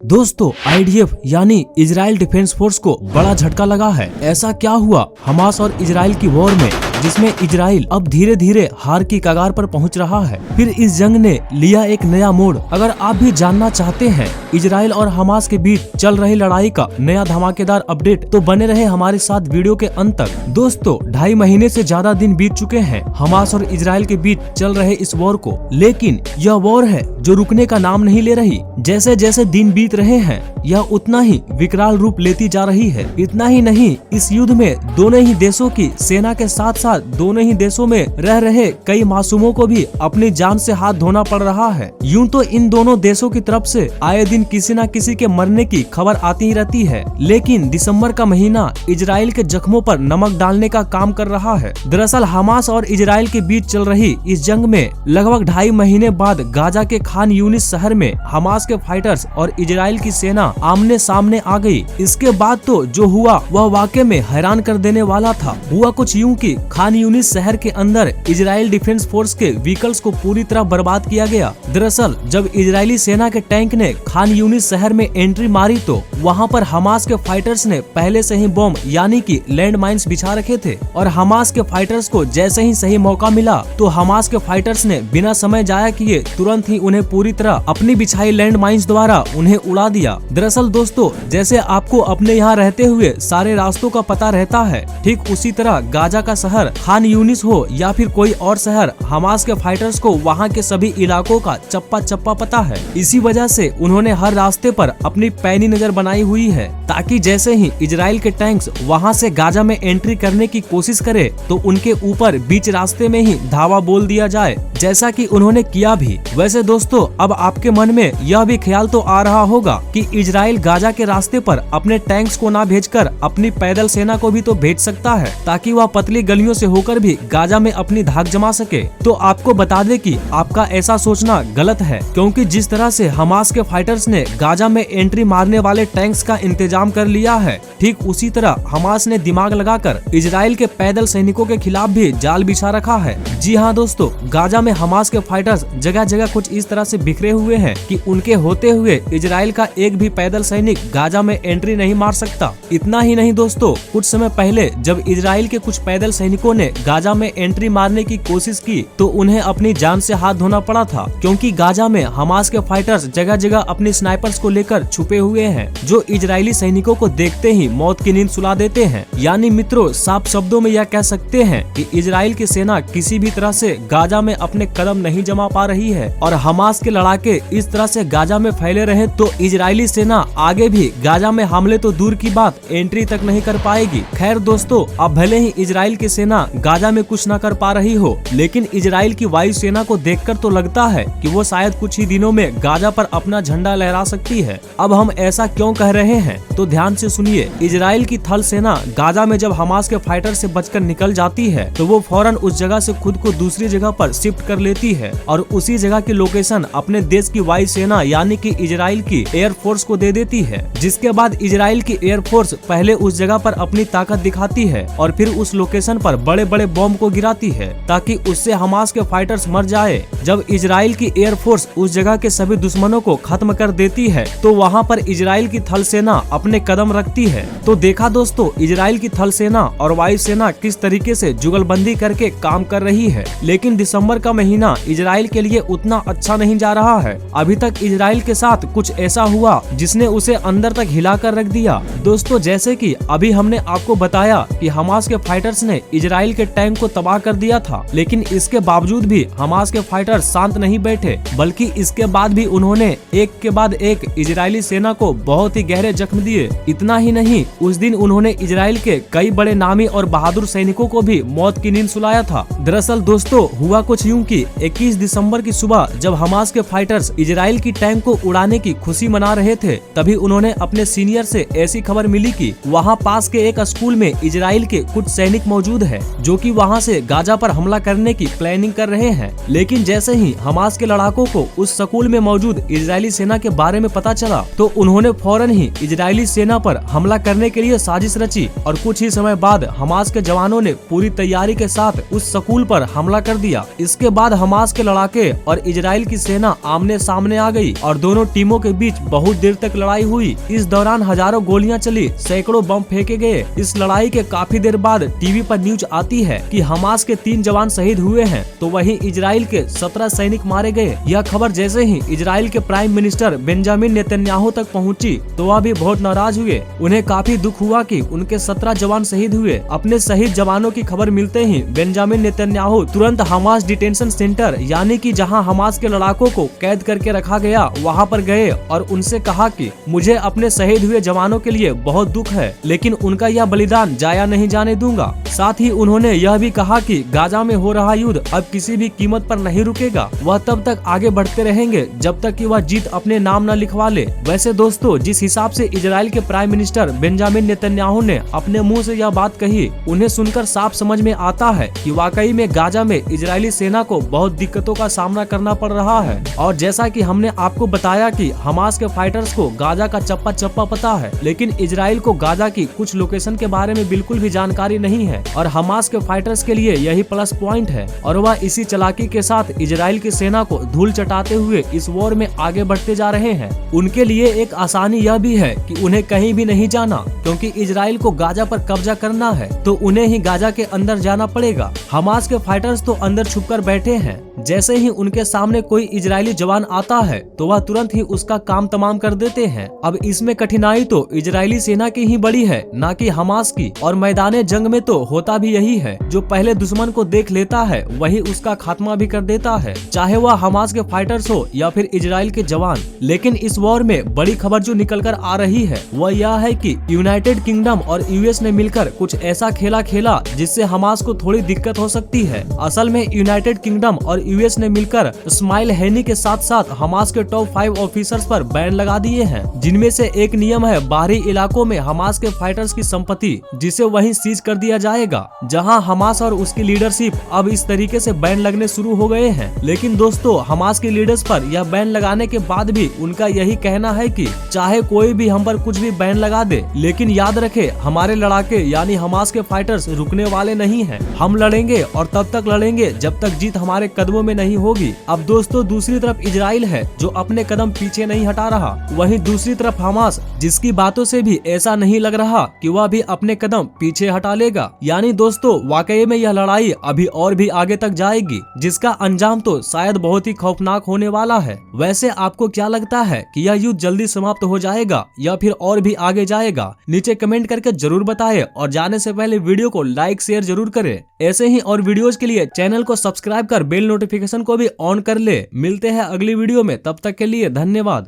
दोस्तों आईडीएफ यानी Israel defence force को बड़ा झटका लगा है। ऐसा क्या हुआ हमास और इजराइल की वॉर में जिसमें इजराइल अब धीरे धीरे हार की कगार पर पहुंच रहा है। फिर इस जंग ने लिया एक नया मोड़। अगर आप भी जानना चाहते हैं इजराइल और हमास के बीच चल रही लड़ाई का नया धमाकेदार अपडेट, तो बने रहे हमारे साथ वीडियो के अंत तक। दोस्तों 2.5 महीने से ज्यादा दिन बीत चुके हैं हमास और इजराइल के बीच चल रहे इस वॉर को, लेकिन यह वॉर है जो रुकने का नाम नहीं ले रही। जैसे जैसे दिन बीत रहे हैं यह उतना ही विकराल रूप लेती जा रही है। इतना ही नहीं, इस युद्ध में दोनों ही देशों की सेना के साथ साथ दोनों ही देशों में रह रहे कई मासूमों को भी अपनी जान से हाथ धोना पड़ रहा है। यूं तो इन दोनों देशों की तरफ से आए दिन किसी न किसी के मरने की खबर आती ही रहती है, लेकिन दिसंबर का महीना इजराइल के जख्मों पर नमक डालने का काम कर रहा है। दरअसल हमास और इजराइल के बीच चल रही इस जंग में लगभग 2.5 महीने बाद गाजा के खान यूनिस शहर में हमास के फाइटर्स और इजराइल की सेना आमने सामने आ गई। इसके बाद तो जो हुआ वह वाकई में हैरान कर देने वाला था। हुआ कुछ यूं कि खान यूनिस शहर के अंदर इजराइल डिफेंस फोर्स के व्हीकल्स को पूरी तरह बर्बाद किया गया। दरअसल जब इजरायली सेना के टैंक ने खान यूनिस शहर में एंट्री मारी तो वहां पर हमास के फाइटर्स ने पहले से ही बॉम्ब यानी कि लैंड माइन्स बिछा रखे थे, और हमास के फाइटर्स को जैसे ही सही मौका मिला तो हमास के फाइटर्स ने बिना समय जाया किए तुरंत ही उन्हें पूरी तरह अपनी बिछाई लैंड माइन्स द्वारा उन्हें उड़ा दिया। दरअसल दोस्तों जैसे आपको अपने यहाँ रहते हुए सारे रास्तों का पता रहता है, ठीक उसी तरह गाजा का शहर खान यूनिस हो या फिर कोई और शहर, हमास के फाइटर्स को वहाँ के सभी इलाकों का चप्पा चप्पा पता है। इसी वजह से उन्होंने हर रास्ते पर अपनी पैनी नजर बनाई हुई है, ताकि जैसे ही इजराइल के टैंक्स वहाँ से गाजा में एंट्री करने की कोशिश करे तो उनके ऊपर बीच रास्ते में ही धावा बोल दिया जाए, जैसा कि उन्होंने किया भी। वैसे दोस्तों अब आपके मन में यह भी ख्याल तो आ रहा होगा कि इजराइल गाजा के रास्ते पर अपने टैंक्स को ना भेजकर अपनी पैदल सेना को भी तो भेज सकता है, ताकि वह पतली गलियों से होकर भी गाजा में अपनी धाक जमा सके। तो आपको बता दे कि आपका ऐसा सोचना गलत है, क्योंकि जिस तरह से हमास के फाइटर्स ने गाजा में एंट्री मारने वाले टैंक्स का इंतजाम कर लिया है, ठीक उसी तरह हमास ने दिमाग लगाकर इजराइल के पैदल सैनिकों के खिलाफ भी जाल बिछा रखा है। जी हाँ दोस्तों, गाजा में हमास के फाइटर्स जगह जगह कुछ इस तरह से बिखरे हुए हैं कि उनके होते हुए इजराइल का एक भी पैदल सैनिक गाजा में एंट्री नहीं मार सकता। इतना ही नहीं दोस्तों, कुछ समय पहले जब इजराइल के कुछ पैदल सैनिकों ने गाजा में एंट्री मारने की कोशिश की तो उन्हें अपनी जान से हाथ धोना पड़ा था, क्योंकि गाजा में हमास के फाइटर्स जगह जगह अपने स्नाइपर्स को लेकर छुपे हुए हैं, जो इजरायली सैनिकों को देखते ही मौत की नींद सुला देते हैं। यानी मित्रों साफ शब्दों में यह कह सकते हैं कि इजराइल की सेना किसी भी तरह से गाजा में अपने कदम नहीं जमा पा रही है, और हमास के लड़ाके इस तरह से गाजा में फैले रहे तो इजरायली सेना आगे भी गाजा में हमले तो दूर की बात एंट्री तक नहीं कर पाएगी। खैर दोस्तों, अब भले ही इजराइल की सेना गाजा में कुछ न कर पा रही हो, लेकिन इजराइल की वायु सेना को देखकर तो लगता है कि वो शायद कुछ ही दिनों में गाजा पर अपना झंडा लहरा सकती है। अब हम ऐसा क्यों कह रहे हैं तो ध्यान से सुनिए। इजराइल की थल सेना गाजा में जब हमास के फाइटर से बचकर निकल जाती है तो वो फौरन उस जगह से खुद को दूसरी जगह पर शिफ्ट कर लेती है, और उसी जगह की लोकेशन अपने देश की वायु सेना यानी कि इजराइल की एयर फोर्स को दे देती है। जिसके बाद इजराइल की एयर फोर्स पहले उस जगह पर अपनी ताकत दिखाती है और फिर उस लोकेशन पर बड़े बड़े बॉम्ब को गिराती है, ताकि उससे हमास के फाइटर्स मर जाए। जब इजराइल की एयर फोर्स उस जगह के सभी दुश्मनों को खत्म कर देती है तो वहाँ पर इजराइल की थल सेना अपने कदम रखती है। तो देखा दोस्तों, इजराइल की थल सेना और वायु सेना किस तरीके से जुगलबंदी करके काम कर रही है। लेकिन दिसंबर का महीना इजराइल के लिए उतना अच्छा नहीं जा रहा है। अभी तक इजराइल के साथ कुछ ऐसा हुआ जिसने उसे अंदर तक हिला कर रख दिया। दोस्तों जैसे कि अभी हमने आपको बताया कि हमास के फाइटर्स ने इजराइल के टैंक को तबाह कर दिया था, लेकिन इसके बावजूद भी हमास के फाइटर्स शांत नहीं बैठे, बल्कि इसके बाद भी उन्होंने एक के बाद एक इजरायली सेना को बहुत ही गहरे जख्म दिए। इतना ही नहीं, उस दिन उन्होंने इजराइल के कई बड़े नामी और बहादुर सैनिकों को भी मौत की नींद सुलाया था। दरअसल दोस्तों हुआ कुछ यूं कि 21 दिसंबर की सुबह जब हमास के फाइटर्स इजराइल की टैंक को उड़ाने की खुशी मना रहे थे, तभी उन्होंने अपने सीनियर से ऐसी खबर मिली कि वहाँ पास के एक स्कूल में इजराइल के कुछ सैनिक मौजूद है, जो कि वहां से गाजा पर हमला करने की प्लानिंग कर रहे हैं। लेकिन जैसे ही हमास के लड़ाकों को उस स्कूल में मौजूद इजरायली सेना के बारे में पता चला तो उन्होंने फौरन ही इजरायली सेना पर हमला करने के लिए साजिश रची और कुछ ही समय बाद हमास के जवानों ने पूरी तैयारी के साथ उस स्कूल पर हमला कर दिया। इसके बाद हमास के लड़ाके और इजराइल की सेना आमने सामने आ गई और दोनों टीमों के बीच बहुत देर तक लड़ाई हुई। इस दौरान हजारों गोलियां चली, सैकड़ों बम फेंके गए। इस लड़ाई के काफी देर बाद टीवी पर न्यूज आती है कि हमास के 3 जवान शहीद हुए हैं तो वहीं इजराइल के 17 सैनिक मारे गए। यह खबर जैसे ही इजराइल के प्राइम मिनिस्टर बेंजामिन नेतन्याहू तक पहुंची तो वह भी बहुत नाराज हुए। उन्हें काफी दुख हुआ कि उनके 17 जवान शहीद हुए। अपने शहीद जवानों की खबर मिलते ही बेंजामिन नेतन्याहू तुरंत हमास डिटेंशन सेंटर यानी कि जहां हमास के लड़ाकों को कैद करके रखा गया वहां पर गए और उनसे कहा कि मुझे अपने शहीद हुए जवानों के लिए बहुत दुख है, लेकिन उनका यह बलिदान जाया नहीं जाने दूंगा। साथ ही उन्होंने यह भी कहा कि गाजा में हो रहा युद्ध अब किसी भी कीमत पर नहीं रुकेगा। वह तब तक आगे बढ़ते रहेंगे जब तक कि वह जीत अपने नाम न लिखवा ले। वैसे दोस्तों, जिस हिसाब से इजराइल के प्राइम मिनिस्टर बेंजामिन नेतन्याहू ने अपने मुंह से यह बात कही, उन्हें सुनकर साफ समझ में आता है कि वाकई में गाजा में इजरायली सेना को बहुत दिक्कतों का सामना करना पड़ रहा है। और जैसा कि हमने आपको बताया कि हमास के फाइटर्स को गाजा का चप्पा चप्पा पता है, लेकिन इजराइल को गाजा की कुछ लोकेशन के बारे में बिल्कुल भी जानकारी नहीं है और हमास के फाइटर्स के लिए यही प्लस पॉइंट है और वह इसी चालाकी के साथ इजराइल की सेना को धूल चटाते हुए इस वॉर में आगे बढ़ते जा रहे हैं। उनके लिए एक आसानी यह भी है कि उन्हें कहीं भी नहीं जाना, क्योंकि इजराइल को गाजा पर कब्जा करना है तो उन्हें ही गाजा के अंदर जाना पड़ेगा। हमास के फाइटर्स तो अंदर छुपकर बैठे हैं। जैसे ही उनके सामने कोई इजरायली जवान आता है तो वह तुरंत ही उसका काम तमाम कर देते हैं। अब इसमें कठिनाई तो इजरायली सेना की ही बड़ी है, ना कि हमास की। और मैदाने जंग में तो होता भी यही है, जो पहले दुश्मन को देख लेता है वही उसका खात्मा भी कर देता है, चाहे वह हमास के फाइटर्स हो या फिर इजराइल के जवान। लेकिन इस वॉर में बड़ी खबर जो निकल कर आ रही है वह यह है कि यूनाइटेड किंगडम और यूएस ने मिलकर कुछ ऐसा खेला जिससे हमास को थोड़ी दिक्कत हो सकती है। असल में यूनाइटेड किंगडम और यूएस ने मिलकर इस्माइल हैनी के साथ साथ हमास के टॉप 5 ऑफिसर्स पर बैन लगा दिए हैं, जिनमें से एक नियम है बाहरी इलाकों में हमास के फाइटर्स की संपत्ति, जिसे वहीं सीज कर दिया जाएगा। जहां हमास और उसकी लीडरशिप अब इस तरीके से बैन लगने शुरू हो गए हैं। लेकिन दोस्तों, हमास की लीडर्स पर यह बैन लगाने के बाद भी उनका यही कहना है कि चाहे कोई भी हम पर कुछ भी बैन लगा दे, लेकिन याद रखे हमारे लड़ाके यानी हमास के फाइटर्स रुकने वाले नहीं हैं। हम लड़ेंगे और तब तक लड़ेंगे जब तक जीत हमारे कदमों में नहीं होगी। अब दोस्तों, दूसरी तरफ इजराइल है जो अपने कदम पीछे नहीं हटा रहा, वहीं दूसरी तरफ हमास, जिसकी बातों से भी ऐसा नहीं लग रहा कि वह भी अपने कदम पीछे हटा लेगा। यानी दोस्तों, वाकई में यह लड़ाई अभी और भी आगे तक जाएगी, जिसका अंजाम तो शायद बहुत ही खौफनाक होने वाला है। वैसे आपको क्या लगता है कि यह युद्ध जल्दी समाप्त हो जाएगा या फिर और भी आगे जाएगा? नीचे कमेंट करके जरूर बताएं और जाने से पहले वीडियो को लाइक शेयर जरूर करें। ऐसे ही और वीडियोस के लिए चैनल को सब्सक्राइब कर बेल नोटिफिकेशन को भी ऑन कर ले। मिलते हैं अगली वीडियो में, तब तक के लिए धन्यवाद।